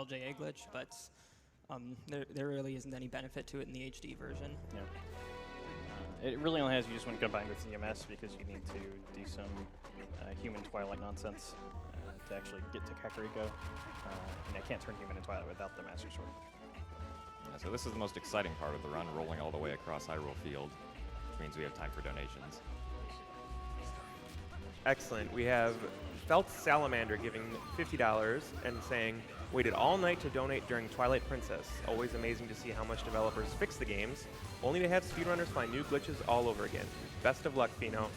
LJA glitch, but there really isn't any benefit to it in the HD version. Yeah. It really only has use when combined with EMS because you need to do some human Twilight nonsense to actually get to Kakariko. And I can't turn human and Twilight without the Master Sword. Yeah, so this is the most exciting part of the run, rolling all the way across Hyrule Field, which means we have time for donations. Excellent. We have Felt Salamander giving $50 and saying, waited all night to donate during Twilight Princess. Always amazing to see how much developers fix the games, only to have speedrunners find new glitches all over again. Best of luck, Fino.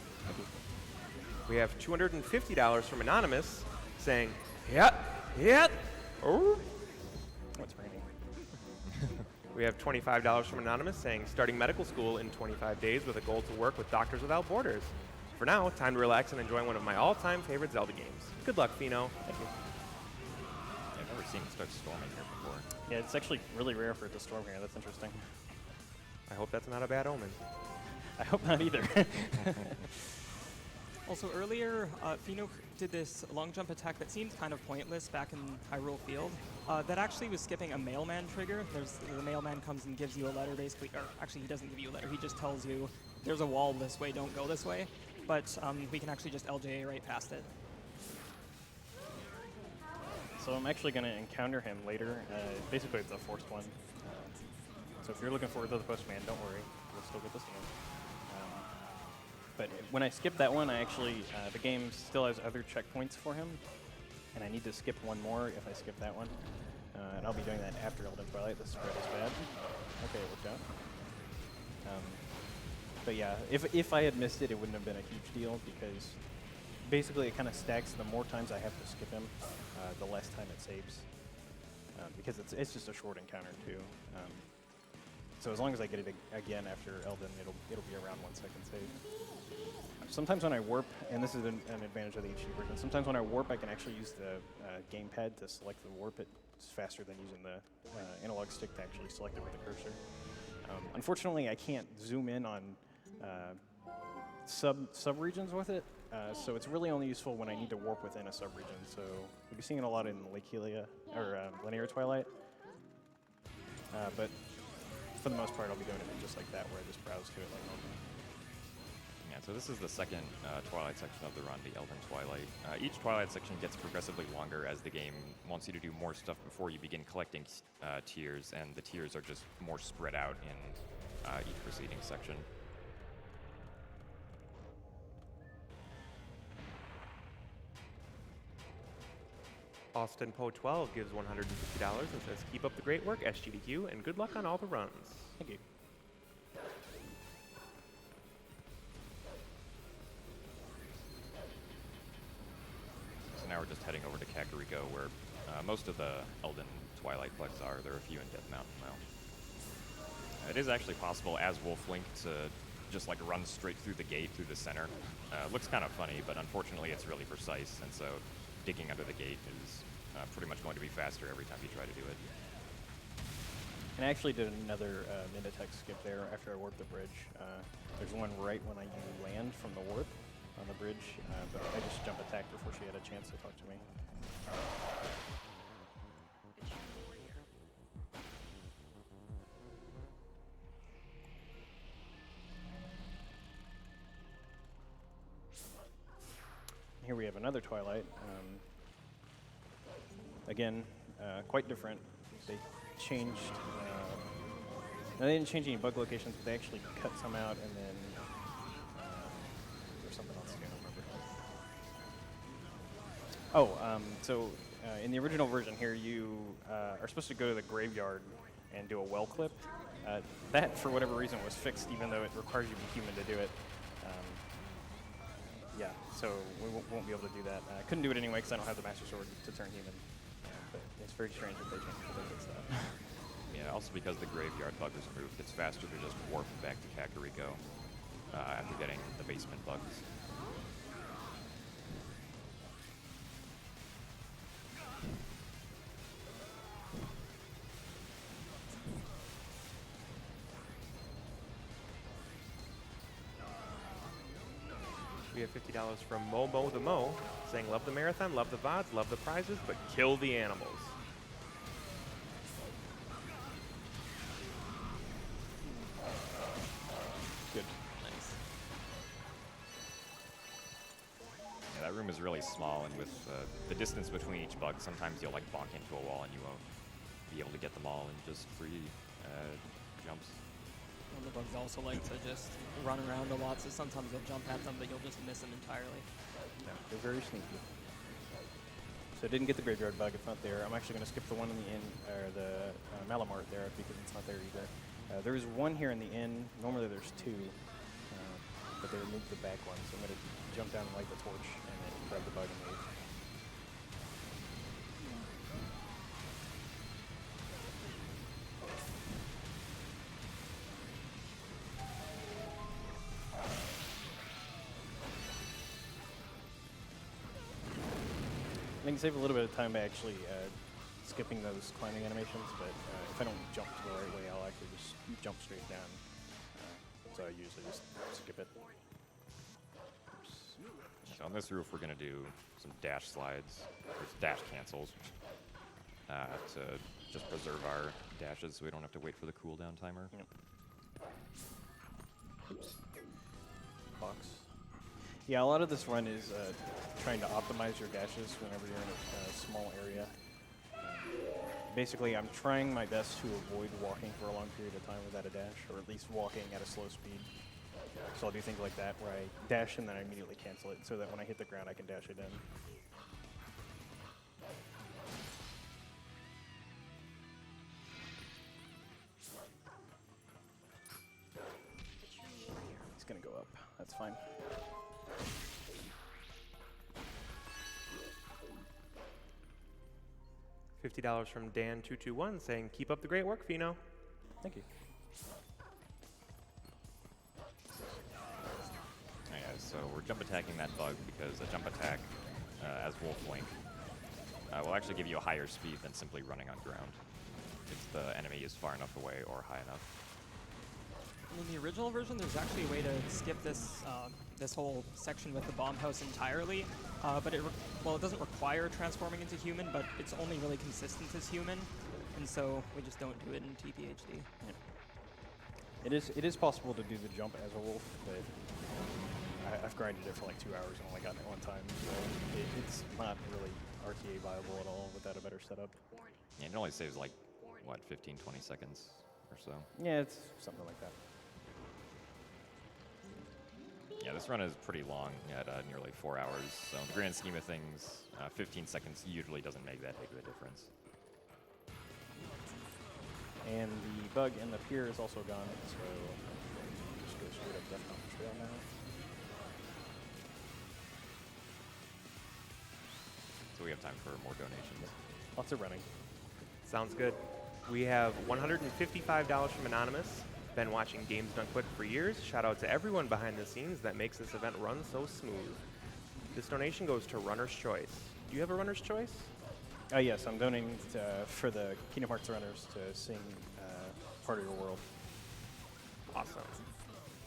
We have $250 from Anonymous saying, oh. What's raining? We have $25 from Anonymous saying, starting medical school in 25 days with a goal to work with Doctors Without Borders. For now, time to relax and enjoy one of my all-time favorite Zelda games. Good luck, Fino. Thank you. I've never seen it start storming here before. Yeah, it's actually really rare for it to storm here. That's interesting. I hope that's not a bad omen. I hope not either. Also, earlier, Fino did this long jump attack that seemed kind of pointless back in Hyrule Field. That actually was skipping a mailman trigger. The mailman comes and gives you a letter, basically. Or actually, he doesn't give you a letter. He just tells you, there's a wall this way, don't go this way. But we can actually just LJA right past it. So I'm actually going to encounter him later. Basically, it's a forced one. So if you're looking forward to the postman, don't worry. We'll still get this game. But when I skip that one, I actually the game still has other checkpoints for him, and I need to skip one more if I skip that one. And I'll be doing that after Elden Twilight. The spread is bad. Okay, it worked out. But yeah, if I had missed it, it wouldn't have been a huge deal because basically it kind of stacks. The more times I have to skip him, the less time it saves. Because it's just a short encounter too. So as long as I get it again after Elden, it'll be around 1 second save. Sometimes when I warp, and this is an advantage of the HD version, sometimes when I warp I can actually use the gamepad to select the warp. It's faster than using the analog stick to actually select it with the cursor. Unfortunately, I can't zoom in on sub-regions with it, so it's really only useful when I need to warp within a sub-region. So you'll be seeing it a lot in Lake Helia, or Linear Twilight. But for the most part, I'll be doing it just like that, where I just browse to it like normal. Yeah, so this is the second Twilight section of the run, the Elden Twilight. Each Twilight section gets progressively longer as the game wants you to do more stuff before you begin collecting tiers, and the tiers are just more spread out in each preceding section. Austin Poe 12 gives $150 and says, keep up the great work, SGDQ, and good luck on all the runs. Thank you. So now we're just heading over to Kakariko, where most of the Elden Twilight bugs are. There are a few in Death Mountain now. It is actually possible as Wolf Link to just like run straight through the gate through the center. Looks kind of funny, but unfortunately it's really precise, and so digging under the gate is pretty much going to be faster every time you try to do it. And I actually did another Minitech skip there after I warped the bridge. There's one right when I land from the warp on the bridge, but I just jump attacked before she had a chance to talk to me. Here we have another Twilight. Again, quite different. They changed. They didn't change any bug locations, but they actually cut some out, and then there's something else I don't remember. So in the original version here, you are supposed to go to the graveyard and do a well clip. That, for whatever reason, was fixed, even though it requires you to be human to do it. Yeah, so we won't be able to do that. I couldn't do it anyway because I don't have the Master Sword to turn human. But it's very strange that they changed that. Yeah, also because the graveyard bug was removed, it's faster to just warp back to Kakariko after getting the basement bugs. We have $50 from Mo, saying, love the marathon, love the VODs, love the prizes, but kill the animals. room is really small, and with the distance between each bug, sometimes you'll like bonk into a wall and you won't be able to get them all in just free jumps. And the bugs also like to just run around a lot, so sometimes you'll jump at them, but you'll just miss them entirely. Yeah, they're very sneaky. So I didn't get the graveyard bug. It's not there. I'm actually going to skip the one in the inn, or the Malamart there, because it's not there either. There is one here in the inn. Normally there's two, but they removed the back one. So I'm going to jump down and light the torch and then grab the bug and leave. I can save a little bit of time by actually skipping those climbing animations, but if I don't jump the right way, I'll actually just jump straight down. So I usually just skip it. Oops. So on this roof, we're going to do some dash slides, or dash cancels, to just preserve our dashes so we don't have to wait for the cooldown timer. Yep. Oops. Box. Yeah, a lot of this run is trying to optimize your dashes whenever you're in a small area. Basically, I'm trying my best to avoid walking for a long period of time without a dash, or at least walking at a slow speed. So I'll do things like that, where I dash and then I immediately cancel it, so that when I hit the ground, I can dash it in. He's gonna go up. That's fine. $50 from Dan221 saying, keep up the great work, Fino. Thank you. Yeah, so we're jump attacking that bug because a jump attack as Wolf Link will actually give you a higher speed than simply running on ground if the enemy is far enough away or high enough. In the original version, there's actually a way to skip this this whole section with the bomb house entirely, but it doesn't require transforming into human, but it's only really consistent as human, and so we just don't do it in TPHD. Yeah. It is possible to do the jump as a wolf, but I've grinded it for like 2 hours and only gotten it one time, so it's not really RTA viable at all without a better setup. Yeah, it only saves like, what, 15, 20 seconds or so. Yeah, it's something like that. Yeah, this run is pretty long at nearly 4 hours, so in the grand scheme of things, 15 seconds usually doesn't make that big of a difference. And the bug in the pier is also gone, so just go straight up Death Mountain Trail now. So we have time for more donations. Lots of running. Sounds good. We have $155 from Anonymous. Been watching Games Done Quick for years. Shout out to everyone behind the scenes that makes this event run so smooth. This donation goes to Runner's Choice. Do you have a Runner's Choice? Yes, I'm donating for the Kingdom Hearts runners to sing Part of Your World. Awesome.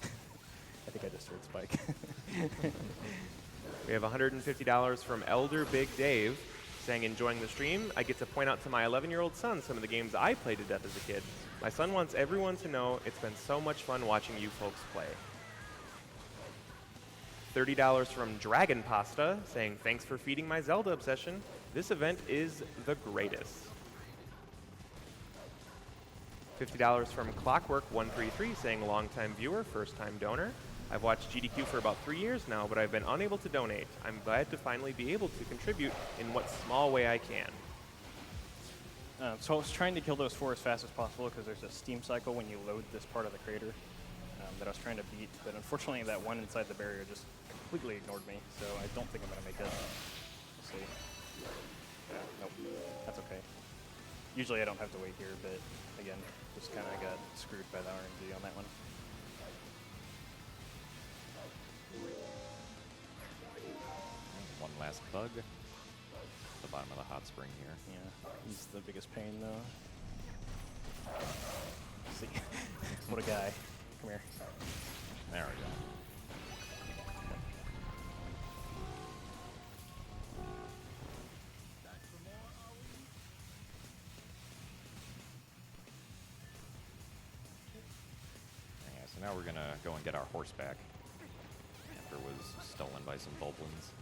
I think I just heard Spike. We have $150 from Elder Big Dave saying, enjoying the stream. I get to point out to my 11-year-old son some of the games I played to death as a kid. My son wants everyone to know it's been so much fun watching you folks play. $30 from Dragon Pasta saying, thanks for feeding my Zelda obsession. This event is the greatest. $50 from Clockwork133 saying, longtime viewer, first-time donor. I've watched GDQ for about 3 years now, but I've been unable to donate. I'm glad to finally be able to contribute in what small way I can. So I was trying to kill those four as fast as possible because there's a steam cycle when you load this part of the crater that I was trying to beat, but unfortunately that one inside the barrier just completely ignored me, so I don't think I'm going to make it. We'll see. Nope, that's okay. Usually I don't have to wait here, but again, just kind of got screwed by the RNG on that one. One last bug. The bottom of the hot spring here. Yeah, he's the biggest pain though. See, what a guy. Come here. There we go. Yeah, so now we're gonna go and get our horse back after it was stolen by some Volplins.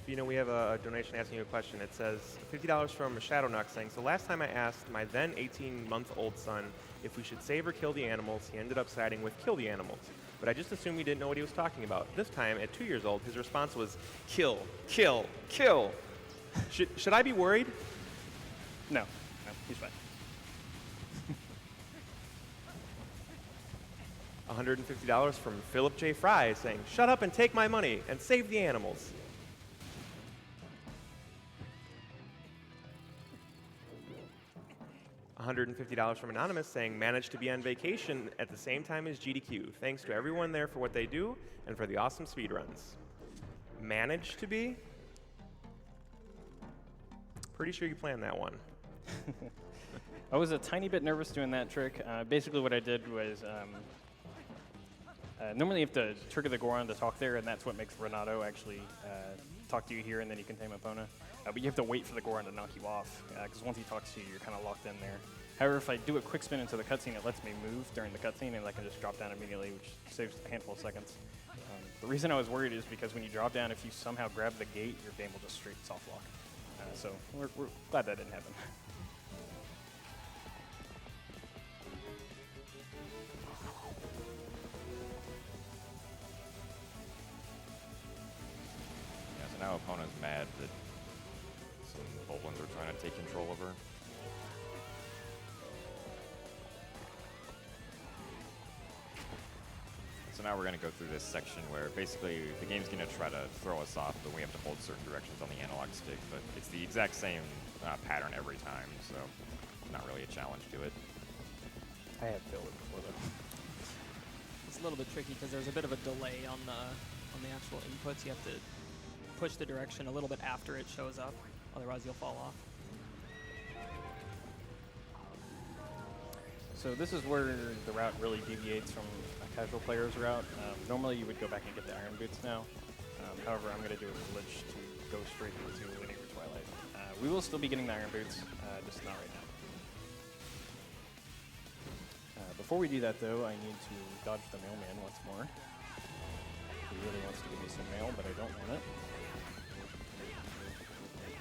You know, we have a donation asking you a question. It says $50 from Shadow Nuck saying, so last time I asked my then 18-month-old son if we should save or kill the animals, he ended up siding with kill the animals. But I just assumed he didn't know what he was talking about. This time, at 2 years old, his response was kill, kill, kill. Should I be worried? No, he's fine. $150 from Philip J. Fry saying, shut up and take my money and save the animals. $150 from Anonymous saying, managed to be on vacation at the same time as GDQ. Thanks to everyone there for what they do and for the awesome speedruns. Managed to be? Pretty sure you planned that one. I was a tiny bit nervous doing that trick. Basically what I did was, normally you have to trigger the Goron to talk there, and that's what makes Renato actually talk to you here, and then you can tame Epona. But you have to wait for the Goron to knock you off, because once he talks to you, you're kind of locked in there. However, if I do a quick spin into the cutscene, it lets me move during the cutscene, and I can just drop down immediately, which saves a handful of seconds. The reason I was worried is because when you drop down, if you somehow grab the gate, your game will just straight soft lock. So we're glad that didn't happen. Yeah, so now Epona's mad that some Volans are trying to take control of her. So now we're going to go through this section where basically the game's going to try to throw us off, but we have to hold certain directions on the analog stick. But it's the exact same pattern every time, so not really a challenge to it. I had failed it before though. It's a little bit tricky because there's a bit of a delay on the actual inputs. You have to push the direction a little bit after it shows up, otherwise you'll fall off. So this is where the route really deviates from a casual player's route. Normally you would go back and get the Iron Boots now. However, I'm going to do a glitch to go straight into Linear Twilight. We will still be getting the Iron Boots, just not right now. Before we do that though, I need to dodge the mailman once more. He really wants to give me some mail, but I don't want it.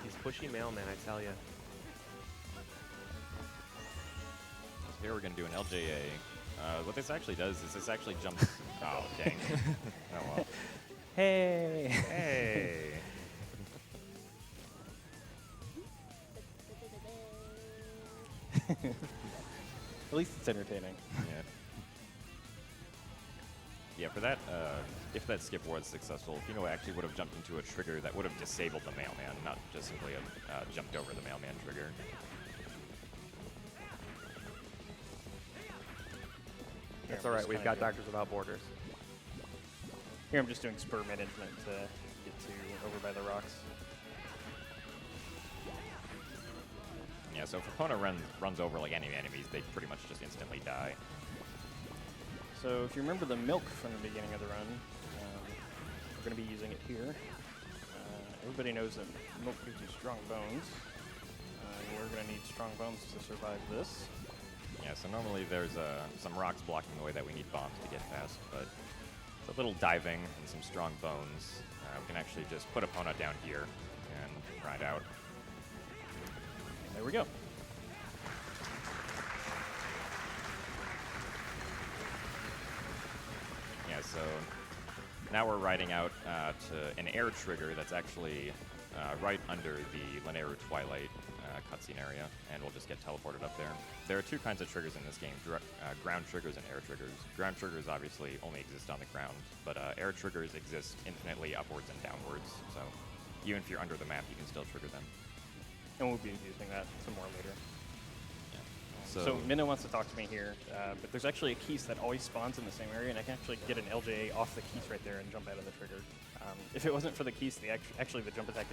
He's pushy mailman, I tell ya. Here we're going to do an LJA. What this actually does is this actually jumps... Oh, dang. Oh, well. Hey! Hey! At least it's entertaining. Yeah. Yeah, for that, if that skip was successful, Fino actually would have jumped into a trigger that would have disabled the mailman, not just simply jumped over the mailman trigger. That's all right. We've got Doctors Without Borders. Here I'm just doing spur management to get to over by the rocks. Yeah, so if Epona runs over like any enemies, they pretty much just instantly die. So if you remember the milk from the beginning of the run, we're going to be using it here. Everybody knows that milk gives you strong bones. We're going to need strong bones to survive this. Yeah, so normally there's some rocks blocking the way that we need bombs to get past, but with a little diving and some strong bones, we can actually just put Epona down here and grind out. And there we go. Yeah, so now we're riding out to an air trigger that's actually right under the Linear Twilight cutscene area, and we'll just get teleported up there. There are two kinds of triggers in this game, ground triggers and air triggers. Ground triggers obviously only exist on the ground, but air triggers exist infinitely upwards and downwards, so even if you're under the map, you can still trigger them. And we'll be using that some more later. Yeah. So Minna wants to talk to me here, but there's actually a Keese that always spawns in the same area, and I can actually get an LJA off the Keese right there and jump out of the trigger. If it wasn't for the Keese, actually the jump attack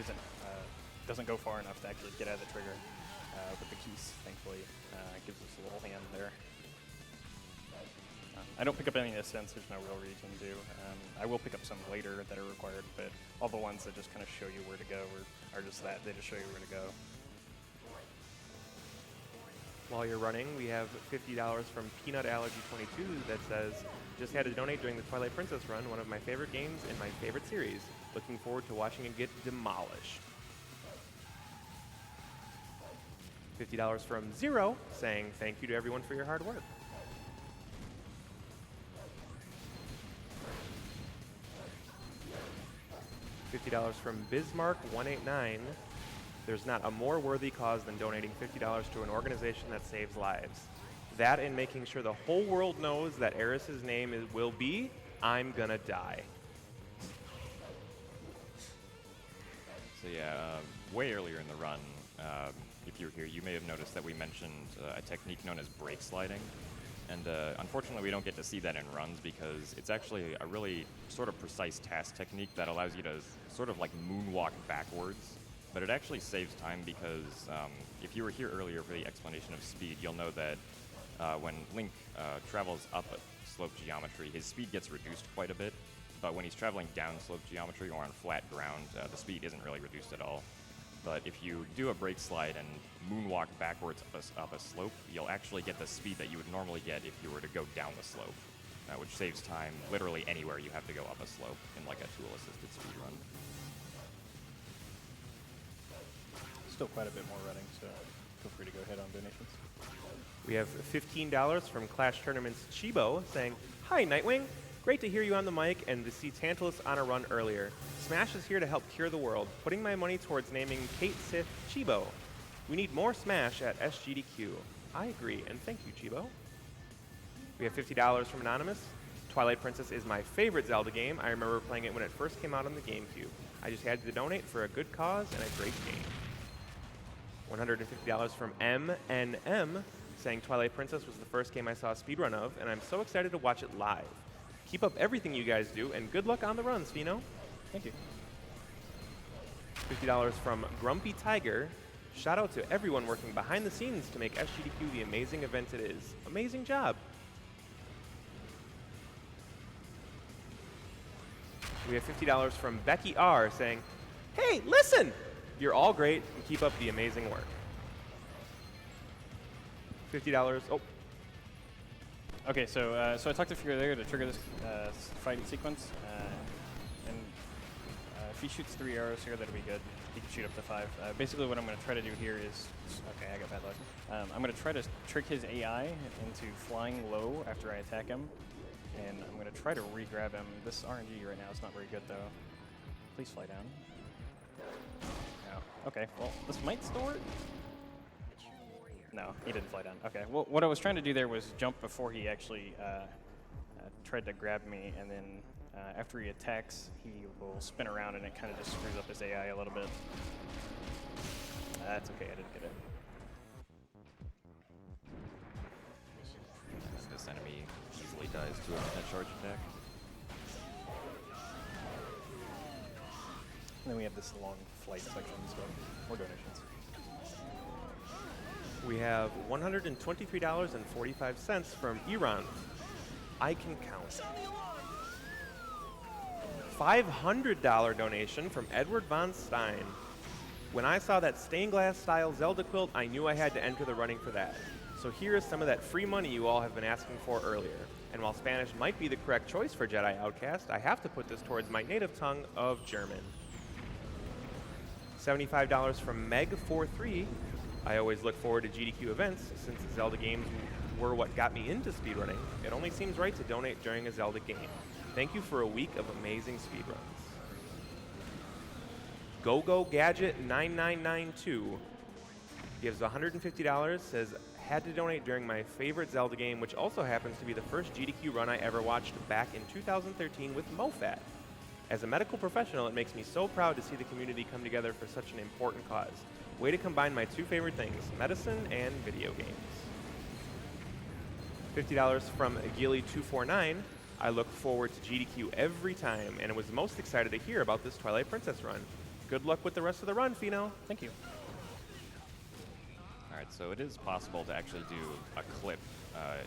doesn't go far enough to actually get out of the trigger. But the Keese, thankfully, gives us a little hand there. I don't pick up any ascents, there's no real reason to. I will pick up some later that are required, but all the ones that just kind of show you where to go are just that, they just show you where to go. while you're running, we have $50 from Peanut Allergy 22 that says, just had to donate during the Twilight Princess run, one of my favorite games in my favorite series. Looking forward to watching it get demolished. $50 from Zero saying, thank you to everyone for your hard work. $50 from Bismarck189. There's not a more worthy cause than donating $50 to an organization that saves lives. That and making sure the whole world knows that Eris's name will be I'm Gonna Die. So yeah, way earlier in the run, if you were here, you may have noticed that we mentioned a technique known as brake sliding. And unfortunately, we don't get to see that in runs because it's actually a really sort of precise task technique that allows you to sort of like moonwalk backwards. But it actually saves time because if you were here earlier for the explanation of speed, you'll know that when Link travels up a slope geometry, his speed gets reduced quite a bit. But when he's traveling down slope geometry or on flat ground, the speed isn't really reduced at all. But if you do a brake slide and moonwalk backwards up a slope, you'll actually get the speed that you would normally get if you were to go down the slope, which saves time literally anywhere you have to go up a slope in like a tool-assisted speed run. Still quite a bit more running, so feel free to go ahead on donations. We have $15 from Clash Tournaments Chibo saying, hi, Nightwing. Great to hear you on the mic and to see Tantalus on a run earlier. Smash is here to help cure the world. Putting my money towards naming Kate Sith Chibo. We need more Smash at SGDQ. I agree, and thank you, Chibo. We have $50 from Anonymous. Twilight Princess is my favorite Zelda game. I remember playing it when it first came out on the GameCube. I just had to donate for a good cause and a great game. $150 from MNM, saying Twilight Princess was the first game I saw a speedrun of, and I'm so excited to watch it live. Keep up everything you guys do, and good luck on the runs, Fino. Thank you. $50 from Grumpy Tiger. Shout out to everyone working behind the scenes to make SGDQ the amazing event it is. Amazing job. We have $50 from Becky R saying, hey, listen! You're all great, and keep up the amazing work. $50. Oh. Okay, so I talked to Fury there to trigger this fighting sequence, and if he shoots 3 arrows here, that'll be good. He can shoot up to 5. Basically, what I'm going to try to do here is, okay, I got bad luck. I'm going to try to trick his AI into flying low after I attack him, and I'm going to try to re-grab him. This RNG right now is not very good, though. Please fly down. No. Okay, well, this might still work. No, he didn't fly down. Okay, well, what I was trying to do there was jump before he actually tried to grab me, and then after he attacks, he will spin around, and it kind of just screws up his AI a little bit. That's okay, I didn't get it. This enemy easily dies to a charge attack. And then we have this long flight section, so more donations. We have $123.45 from Iran. I can count. $500 donation from Edward Von Stein. When I saw that stained glass style Zelda quilt, I knew I had to enter the running for that. So here is some of that free money you all have been asking for earlier. And while Spanish might be the correct choice for Jedi Outcast, I have to put this towards my native tongue of German. $75 from Meg43. I always look forward to GDQ events, since Zelda games were what got me into speedrunning. It only seems right to donate during a Zelda game. Thank you for a week of amazing speedruns. GoGo Gadget 9992 gives $150, says, had to donate during my favorite Zelda game, which also happens to be the first GDQ run I ever watched back in 2013 with MoFat. As a medical professional, it makes me so proud to see the community come together for such an important cause. Way to combine my two favorite things, medicine and video games. $50 from Gilly249. I look forward to GDQ every time, and was most excited to hear about this Twilight Princess run. Good luck with the rest of the run, Fino. Thank you. All right, so it is possible to actually do a clip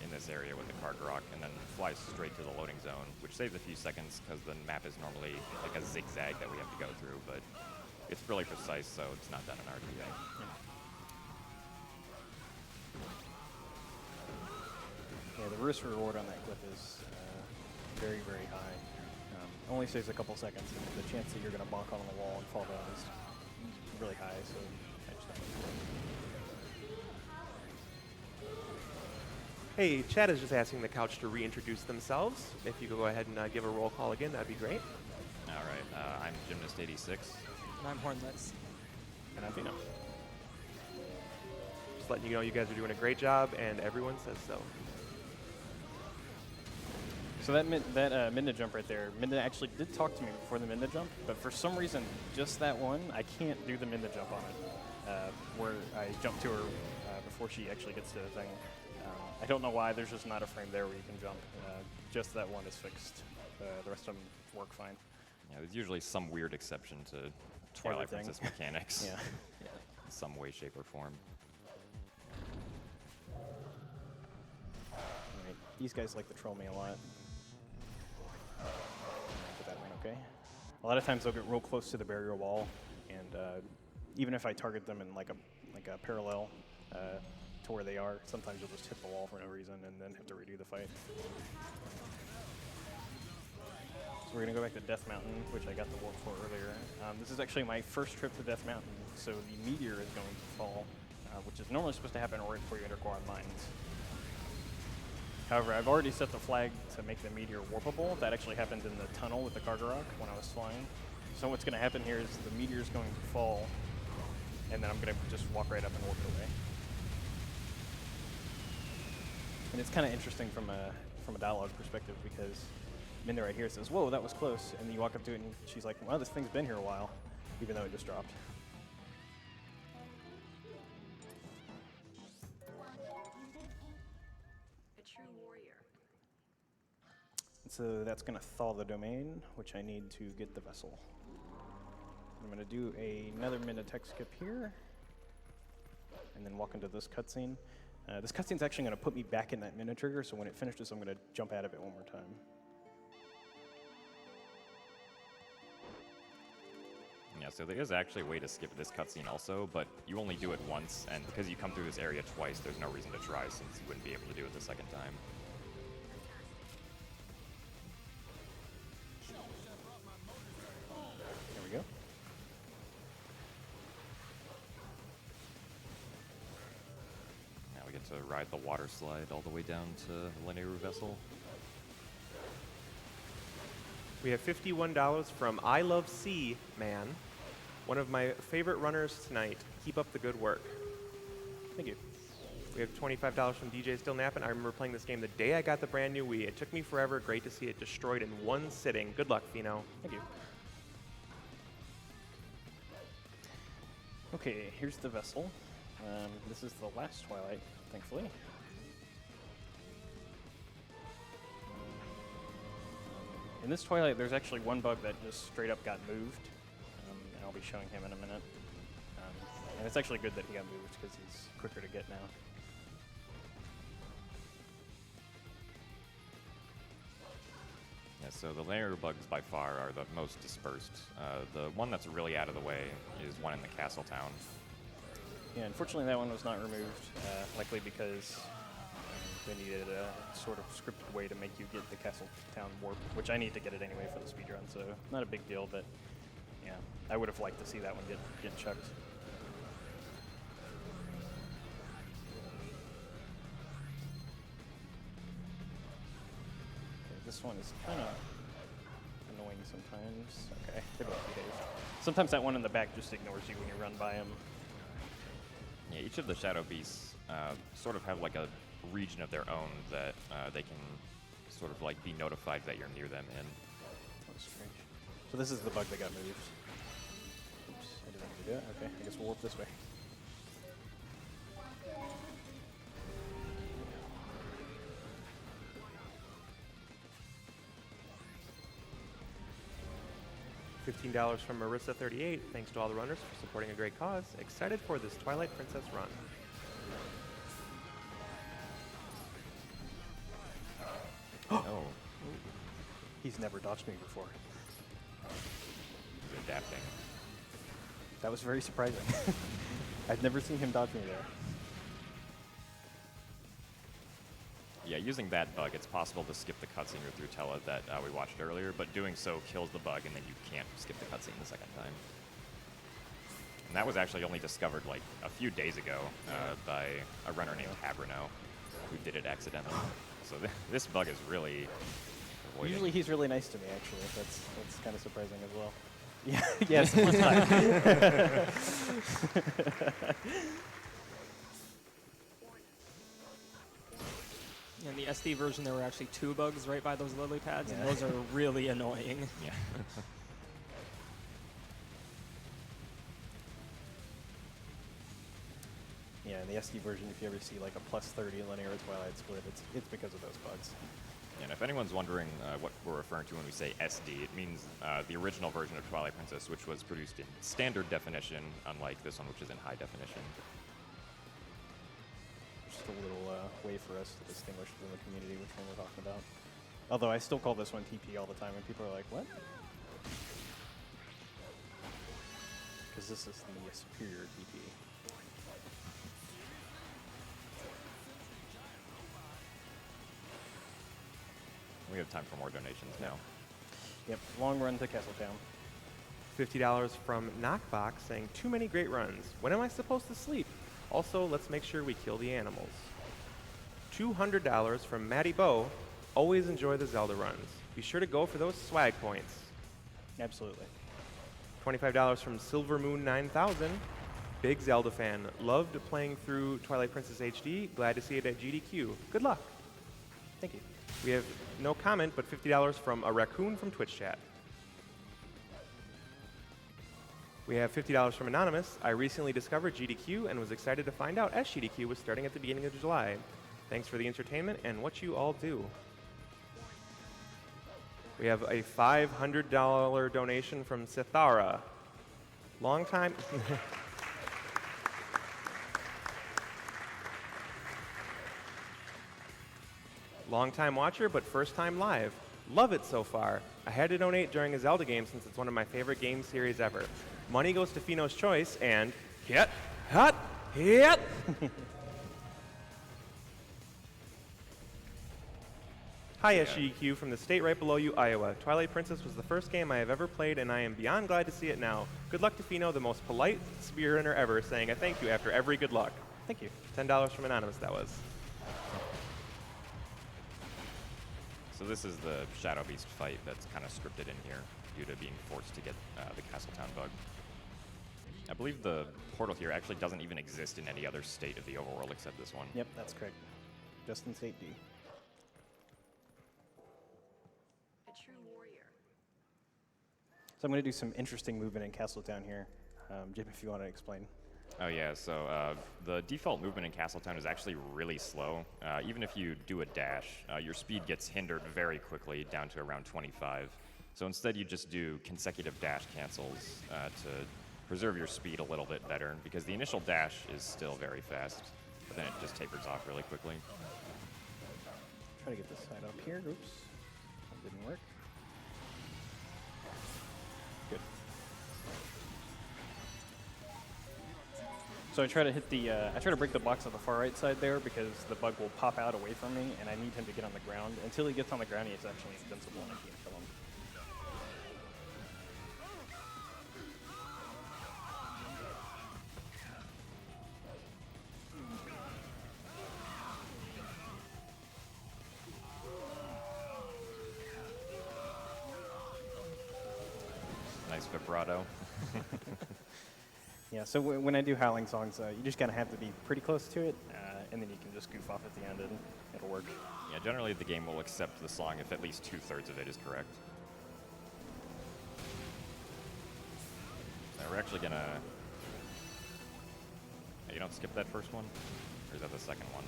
in this area with the Kargarok and then fly straight to the loading zone, which saves a few seconds because the map is normally like a zigzag that we have to go through, but it's really precise, so it's not done in RTA. Yeah, the risk reward on that clip is very, very high. Only saves a couple seconds, and the chance that you're going to bonk on the wall and fall down is really high, so I just don't want to do it. Hey, Chad is just asking the couch to reintroduce themselves. If you could go ahead and give a roll call again, that'd be great. All right, I'm Gymnast86. And I'm Hornlets. And I think Just letting you know you guys are doing a great job, and everyone says so. so that midna jump right there, Midna actually did talk to me before the midna jump, but for some reason, just that one, I can't do the midna jump on it, where I jump to her before she actually gets to the thing. I don't know why, there's just not a frame there where you can jump. Just that one is fixed. The rest of them work fine. Yeah, there's usually some weird exception to Twilight Everything. Princess mechanics. Yeah. In some way, shape, or form. Alright, these guys like to troll me a lot. Put that one okay. A lot of times they'll get real close to the barrier wall, and even if I target them in like a parallel to where they are, sometimes you'll just hit the wall for no reason and then have to redo the fight. So we're gonna go back to Death Mountain, which I got the warp for earlier. This is actually my first trip to Death Mountain, so the meteor is going to fall, which is normally supposed to happen right before you enter Quad Mines. However, I've already set the flag to make the meteor warpable. That actually happened in the tunnel with the Cargarok when I was flying. So what's going to happen here is the meteor is going to fall, and then I'm going to just walk right up and warp it away. And it's kind of interesting from a dialogue perspective, because Minda right here says, "Whoa, that was close," and then you walk up to it and she's like, "Well, this thing's been here a while," even though it just dropped. So that's going to thaw the domain, which I need to get the vessel. I'm going to do another minute tech skip here, and then walk into this cutscene. This cutscene's actually going to put me back in that minute trigger, so when it finishes, I'm going to jump out of it one more time. Yeah, so there is actually a way to skip this cutscene also, but you only do it once, and because you come through this area twice, there's no reason to try, since you wouldn't be able to do it the second time. There we go. Now we get to ride the water slide all the way down to the Leneru vessel. We have $51 from I Love Sea Man, one of my favorite runners tonight. Keep up the good work. Thank you. We have $25 from DJ Still Nappin'. I remember playing this game the day I got the brand new Wii. It took me forever. Great to see it destroyed in one sitting. Good luck, Fino. Thank you. Okay, here's the vessel. This is the last Twilight, thankfully. In this Twilight, there's actually one bug that just straight up got moved, and I'll be showing him in a minute. And it's actually good that he got moved, because he's quicker to get now. Yeah, so the Leneru bugs by far are the most dispersed. The one that's really out of the way is one in the castle town. Yeah, unfortunately that one was not removed, likely because they needed a sort of scripted way to make you get the Castle Town warp, which I need to get it anyway for the speedrun, so not a big deal, but yeah, I would have liked to see that one get chucked. Okay, this one is kind of annoying sometimes. Okay, they both behave. Sometimes that one in the back just ignores you when you run by him. Yeah, each of the Shadow Beasts sort of have like a region of their own that they can sort of like be notified that you're near them in. That's strange. So this is the bug that got moved. Oops, I didn't mean to do that. Okay, I guess we'll warp this way. $15 from Marissa38. Thanks to all the runners for supporting a great cause. Excited for this Twilight Princess run. Oh, He's never dodged me before. he's adapting. That was very surprising. I'd never seen him dodge me there. Yeah, using that bug, it's possible to skip the cutscene with Rutella that we watched earlier, but doing so kills the bug, and then you can't skip the cutscene the second time. And that was actually only discovered like a few days ago by a runner named Habrino, who did it accidentally. So this bug is really avoiding. Usually he's really nice to me, actually. That's kind of surprising as well. Yeah, yes. In the SD version, there were actually 2 bugs right by those lily pads, and Yeah. those are really annoying. Yeah. Yeah, in the SD version, if you ever see like a +30 linear Twilight split, it's because of those bugs. And if anyone's wondering what we're referring to when we say SD, it means the original version of Twilight Princess, which was produced in standard definition, unlike this one, which is in high definition. Just a little way for us to distinguish within the community which one we're talking about. Although I still call this one TP all the time, and people are like, what? Because this is the superior TP. We have time for more donations now. Yep, long run to Castletown. $50 from Knockbox saying, too many great runs. When am I supposed to sleep? Also, let's make sure we kill the animals. $200 from Matty Bow. Always enjoy the Zelda runs. Be sure to go for those swag points. Absolutely. $25 from Silver Moon 9000. Big Zelda fan. Loved playing through Twilight Princess HD. Glad to see it at GDQ. Good luck. Thank you. We have no comment, but $50 from a raccoon from Twitch chat. We have $50 from Anonymous. I recently discovered GDQ and was excited to find out SGDQ was starting at the beginning of July. Thanks for the entertainment and what you all do. We have a $500 donation from Sithara. Long time. Long time watcher, but first time live. Love it so far. I had to donate during a Zelda game since it's one of my favorite game series ever. Money goes to Fino's Choice and hit. Hi, SGQ from the state right below you, Iowa. Twilight Princess was the first game I have ever played, and I am beyond glad to see it now. Good luck to Fino, the most polite speedrunner ever, saying a thank you after every good luck. Thank you. $10 from Anonymous, that was. So this is the Shadow Beast fight that's kind of scripted in here due to being forced to get the Castletown bug. I believe the portal here actually doesn't even exist in any other state of the overworld except this one. Yep, that's correct. Just in State D. A true warrior. So I'm going to do some interesting movement in Castletown here. Jim, if you want to explain. Oh yeah, so the default movement in Castletown is actually really slow. Even if you do a dash, your speed gets hindered very quickly down to around 25. So instead you just do consecutive dash cancels to preserve your speed a little bit better, because the initial dash is still very fast, but then it just tapers off really quickly. Try to get this side up here. Oops. That didn't work. Good. So I try to hit the, I try to break the box on the far right side there because the bug will pop out away from me, and I need him to get on the ground. Until he gets on the ground, he's actually invincible, and I can't kill him. Nice vibrato. Yeah, so when I do Howling songs, you just kind of have to be pretty close to it, and then you can just goof off at the end and it'll work. Yeah, generally the game will accept the song if at least 2/3 of it is correct. Now we're actually gonna... You don't skip that first one? Or is that the second one?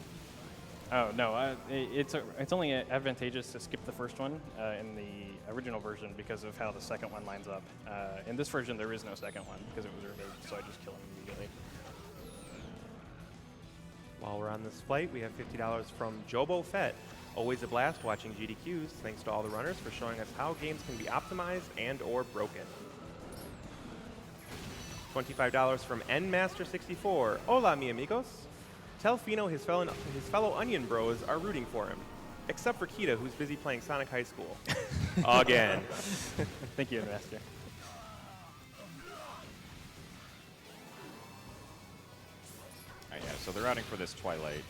Oh, no, it's only advantageous to skip the first one in the original version because of how the second one lines up. In this version, there is no second one because it was removed, so I just kill him immediately. While we're on this flight, we have $50 from Jobo Fett. Always a blast watching GDQs. Thanks to all the runners for showing us how games can be optimized and or broken. $25 from NMaster64. Hola, mi amigos. Tell Fino his fellow Onion Bros are rooting for him. Except for Kita, who's busy playing Sonic High School. Again. Thank you, Master. Alright, yeah, so they're routing for this Twilight.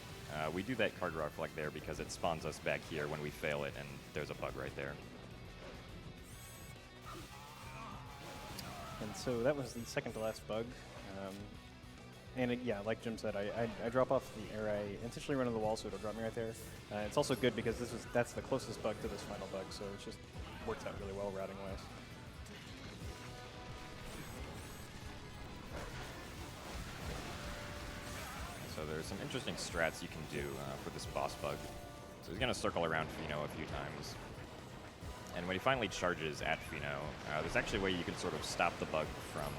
We do that card reflect there because it spawns us back here when we fail it, and there's a bug right there. And so that was the second to last bug. And yeah, like Jim said, I drop off the air. I intentionally run into the wall so it'll drop me right there. It's also good because that's the closest bug to this final bug, so it just works out really well routing-wise. So there's some interesting strats you can do for this boss bug. So he's going to circle around Fino a few times. And when he finally charges at Fino, there's actually a way you can sort of stop the bug from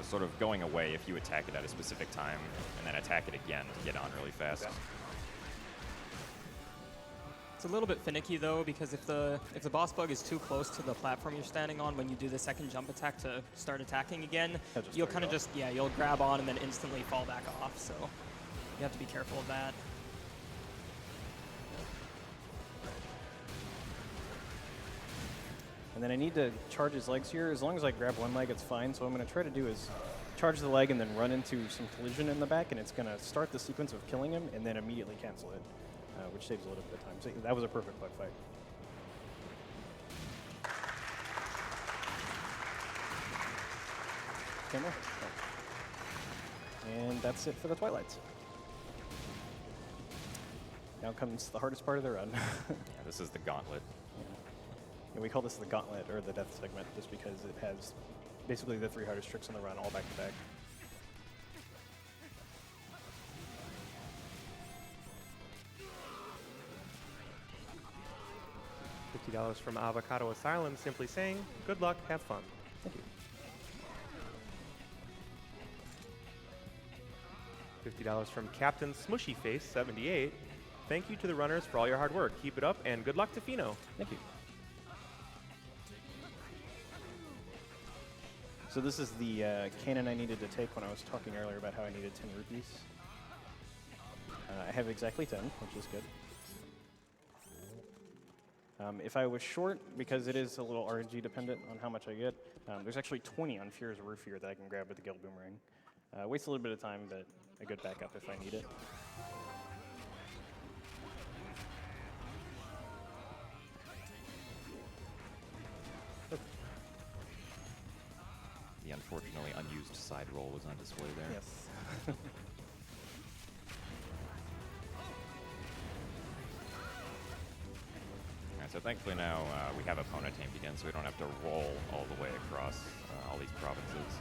sort of going away if you attack it at a specific time, and then attack it again to get on really fast. It's a little bit finicky though, because if the boss bug is too close to the platform you're standing on when you do the second jump attack to start attacking again, you'll kind of just, yeah, you'll grab on and then instantly fall back off, so you have to be careful of that. And then I need to charge his legs here. As long as I grab one leg, it's fine. So what I'm going to try to do is charge the leg and then run into some collision in the back, and it's going to start the sequence of killing him and then immediately cancel it, which saves a little bit of time. So that was a perfect bug fight. Camera. And that's it for the Twilights. Now comes the hardest part of the run. Yeah, this is the gauntlet. And we call this the gauntlet, or the death segment, just because it has basically the 3 hardest tricks in the run all back to back. $50 from Avocado Asylum, simply saying, good luck, have fun. Thank you. $50 from Captain Smushy Face 78. Thank you to the runners for all your hard work. Keep it up, and good luck to Fino. Thank you. So this is the cannon I needed to take when I was talking earlier about how I needed 10 rupees. I have exactly 10, which is good. If I was short, because it is a little RNG dependent on how much I get, there's actually 20 on Fear's Roof here that I can grab with the Guild Boomerang. Wastes a little bit of time, but a good backup if I need it. The unfortunately unused side roll was on display there. Yes. Alright, so thankfully now we have opponent tamed again, so we don't have to roll all the way across all these provinces.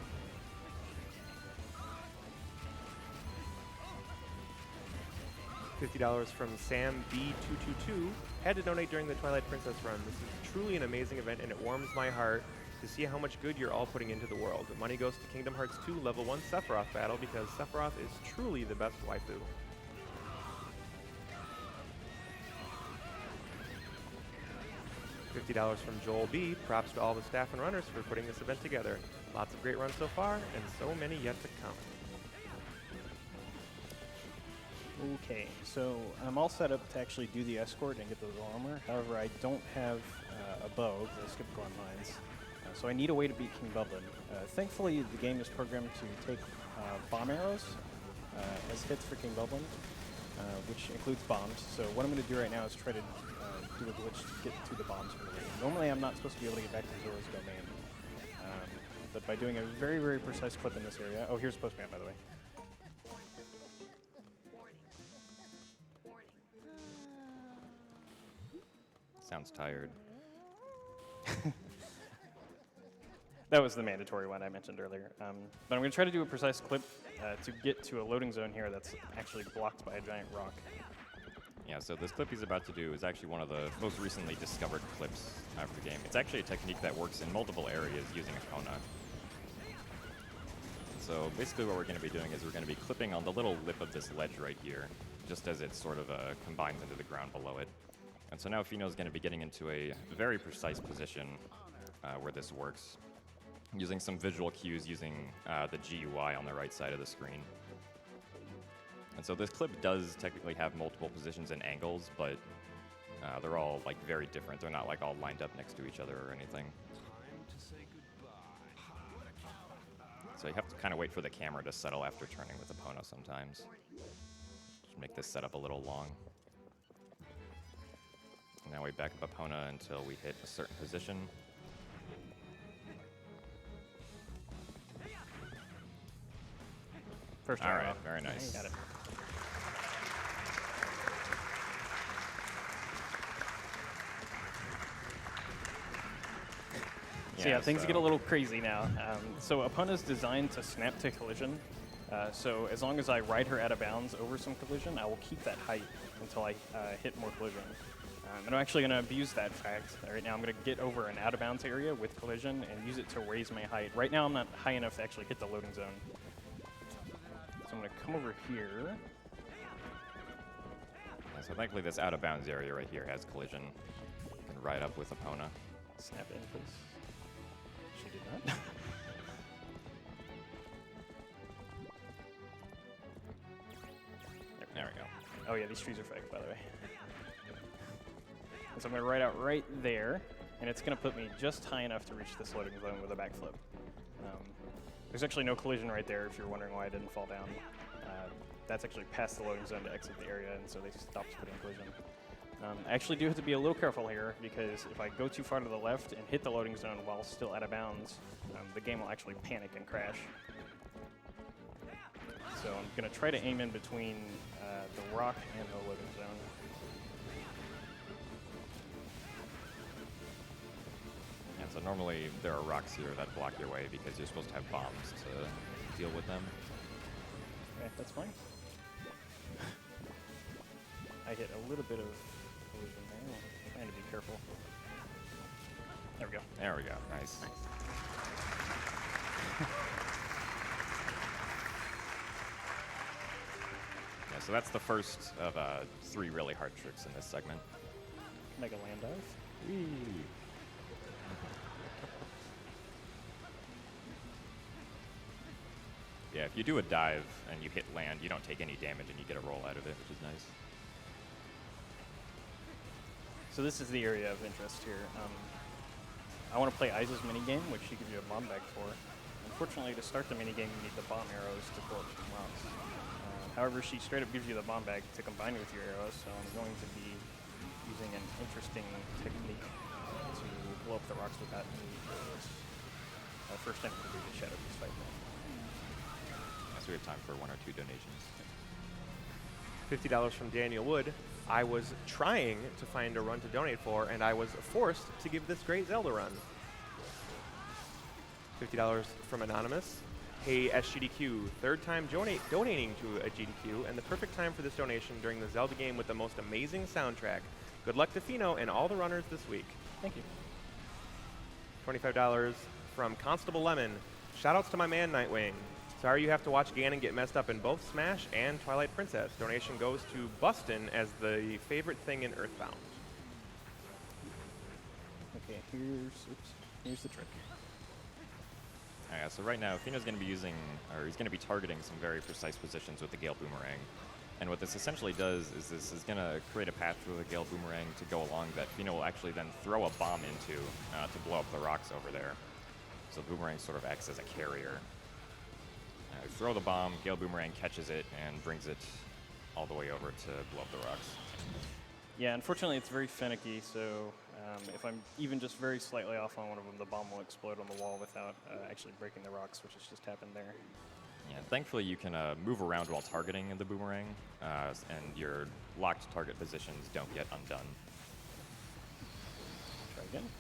$50 from Sam B222. Had to donate during the Twilight Princess run. This is truly an amazing event, and it warms my heart to see how much good you're all putting into the world. The money goes to Kingdom Hearts 2 Level 1 Sephiroth battle because Sephiroth is truly the best waifu. $50 from Joel B. Props to all the staff and runners for putting this event together. Lots of great runs so far, and so many yet to come. Okay, so I'm all set up to actually do the escort and get those armor. However, I don't have a bow, because I skipped Gorn Mines. So I need a way to beat King Bublin. Thankfully, the game is programmed to take bomb arrows as hits for King Bublin, which includes bombs. So what I'm going to do right now is try to do a glitch to get to the bombs from the game. Normally, I'm not supposed to be able to get back to Zora's domain. But by doing a very, very precise clip in this area... Oh, here's Postman, by the way. Sounds tired. That was the mandatory one I mentioned earlier. But I'm going to try to do a precise clip to get to a loading zone here that's actually blocked by a giant rock. Yeah, so this clip he's about to do is actually one of the most recently discovered clips for the game. It's actually a technique that works in multiple areas using a Kona. So basically what we're going to be doing is we're going to be clipping on the little lip of this ledge right here, just as it sort of combines into the ground below it. And so now Fino's going to be getting into a very precise position where this works, using some visual cues using the GUI on the right side of the screen. And so this clip does technically have multiple positions and angles, but they're all like very different. They're not like all lined up next to each other or anything. So you have to kind of wait for the camera to settle after turning with Epona sometimes. Just make this setup a little long. Now we back up Epona until we hit a certain position. First All arrow. right, very nice. Got it. So yeah, things get a little crazy now. So Epona's designed to snap to collision. So as long as I ride her out of bounds over some collision, I will keep that height until I hit more collision. And I'm actually going to abuse that fact. Right now I'm going to get over an out of bounds area with collision and use it to raise my height. Right now I'm not high enough to actually hit the loading zone. So I'm going to come over here. Yeah, so thankfully this out of bounds area right here has collision. You can ride up with Epona. Snap in, please. She did not. There we go. Oh yeah, these trees are fake, by the way. So I'm going to ride out right there, and it's going to put me just high enough to reach this loading zone with a backflip. There's actually no collision right there if you're wondering why I didn't fall down. That's actually past the loading zone to exit the area, and so they stopped putting collision. I actually do have to be a little careful here, because if I go too far to the left and hit the loading zone while still out of bounds, the game will actually panic and crash. So I'm going to try to aim in between the rock and the loading zone. And so normally there are rocks here that block your way because you're supposed to have bombs to deal with them. Okay, that's fine. I hit a little bit of collision there. I'm trying to be careful. There we go. There we go. Nice. Yeah, so that's the first of 3 really hard tricks in this segment. Mega land dive. Yeah, if you do a dive and you hit land, you don't take any damage and you get a roll out of it, which is nice. So this is the area of interest here. I want to play Aiza's minigame, which she gives you a bomb bag for. Unfortunately, to start the minigame, you need the bomb arrows to blow up some rocks. However, she straight up gives you the bomb bag to combine with your arrows, so I'm going to be using an interesting technique to blow up the rocks with that. First time we're going to do the Shadow Beast fight. So we have time for 1 or 2 donations. $50 from Daniel Wood. I was trying to find a run to donate for, and I was forced to give this great Zelda run. $50 from Anonymous. Hey, SGDQ, third time donating to a GDQ, and the perfect time for this donation during the Zelda game with the most amazing soundtrack. Good luck to Fino and all the runners this week. Thank you. $25 from Constable Lemon. Shoutouts to my man, Nightwing. Sorry you have to watch Ganon get messed up in both Smash and Twilight Princess. Donation goes to Bustin as the favorite thing in Earthbound. Okay, here's the trick. Alright, so right now, Fino's going to be he's going to be targeting some very precise positions with the Gale Boomerang. And what this essentially does is this is going to create a path for the Gale Boomerang to go along that Fino will actually then throw a bomb into to blow up the rocks over there. So the Boomerang sort of acts as a carrier. Throw the bomb, Gale Boomerang catches it and brings it all the way over to blow up the rocks. Yeah, unfortunately it's very finicky, so if I'm even just very slightly off on one of them, the bomb will explode on the wall without actually breaking the rocks, which has just happened there. Yeah, thankfully you can move around while targeting the Boomerang, and your locked target positions don't get undone. Try again.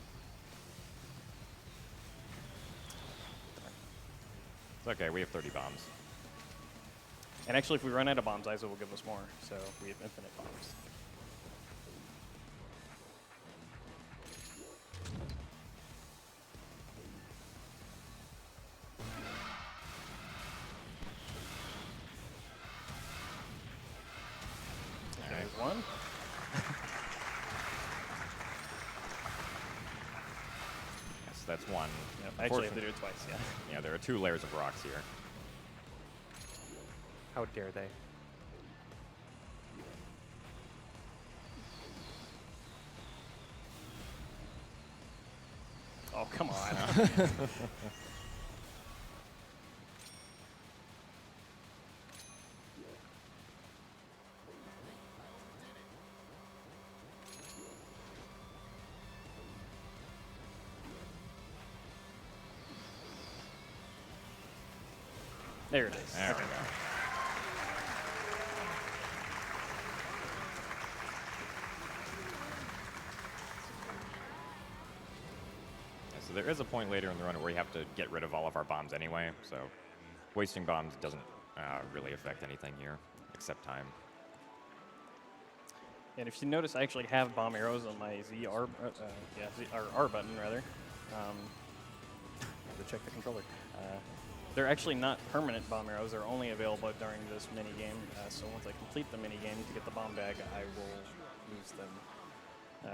It's okay, we have 30 bombs. And actually, if we run out of bombs, Aiza will give us more, so we have infinite bombs. There's one. Yes, that's one. Yep, I actually have to do it twice, yeah. Yeah, there are 2 layers of rocks here. How dare they? Oh, come on. There it is. There we go. Yeah, so there is a point later in the run where we have to get rid of all of our bombs anyway, so wasting bombs doesn't really affect anything here, except time. And if you notice, I actually have bomb arrows on my ZR, or R button rather. Have to check the controller. They're actually not permanent bomb arrows. They're only available during this mini game. So once I complete the mini game to get the bomb bag, I will use them,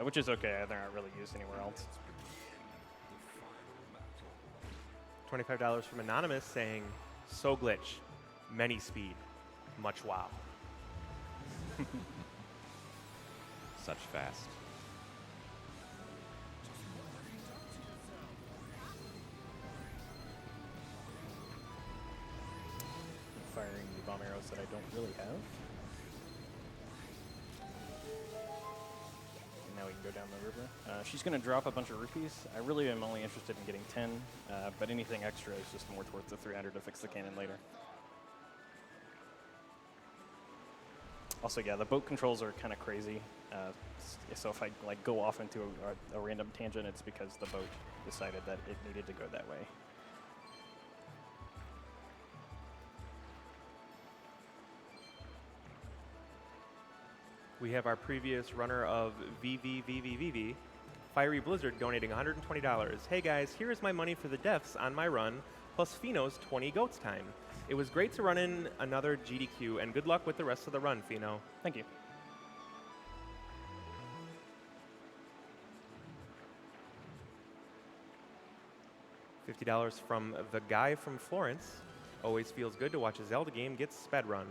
which is okay. They're not really used anywhere else. $25 from Anonymous saying, so glitch, many speed, much wow. Such fast. Firing the bomb arrows that I don't really have. And now we can go down the river. She's going to drop a bunch of rupees. I really am only interested in getting 10, but anything extra is just more towards the 300 to fix the cannon later. Also, yeah, the boat controls are kind of crazy. So if I like go off into a random tangent, it's because the boat decided that it needed to go that way. We have our previous runner of VVVVVV, Fiery Blizzard, donating $120. Hey guys, here is my money for the deaths on my run, plus Pheno's 20 goats time. It was great to run in another GDQ, and good luck with the rest of the run, Pheno. Thank you. $50 from the guy from Florence. Always feels good to watch a Zelda game get sped run.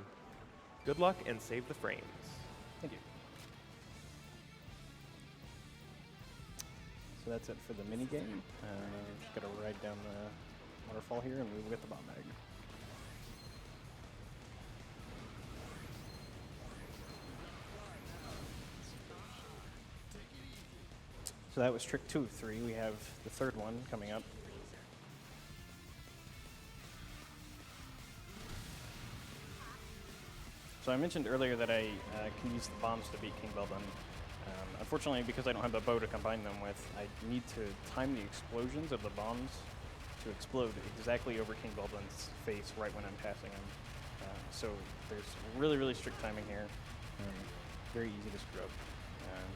Good luck and save the frames. Thank you. So that's it for the mini game. Just gotta ride down the waterfall here, and we will get the bomb bag. So that was trick 2 of 3. We have the third one coming up. So I mentioned earlier that I can use the bombs to beat King Belden. Unfortunately, because I don't have a bow to combine them with, I need to time the explosions of the bombs to explode exactly over King Belden's face right when I'm passing him. So there's really, really strict timing here. Very easy to screw up.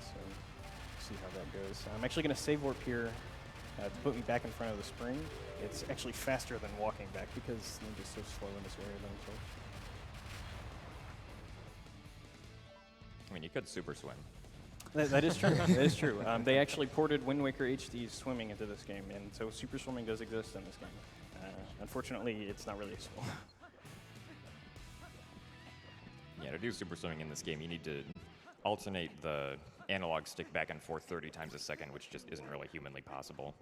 So see how that goes. I'm actually going to save warp here to put me back in front of the spring. It's actually faster than walking back because Ninja's so slow in this area themselves. I mean, you could super swim. That is true. That is true. They actually ported Wind Waker HD's swimming into this game, and so super swimming does exist in this game. Unfortunately, it's not really useful. Yeah, to do super swimming in this game, you need to alternate the analog stick back and forth 30 times a second, which just isn't really humanly possible.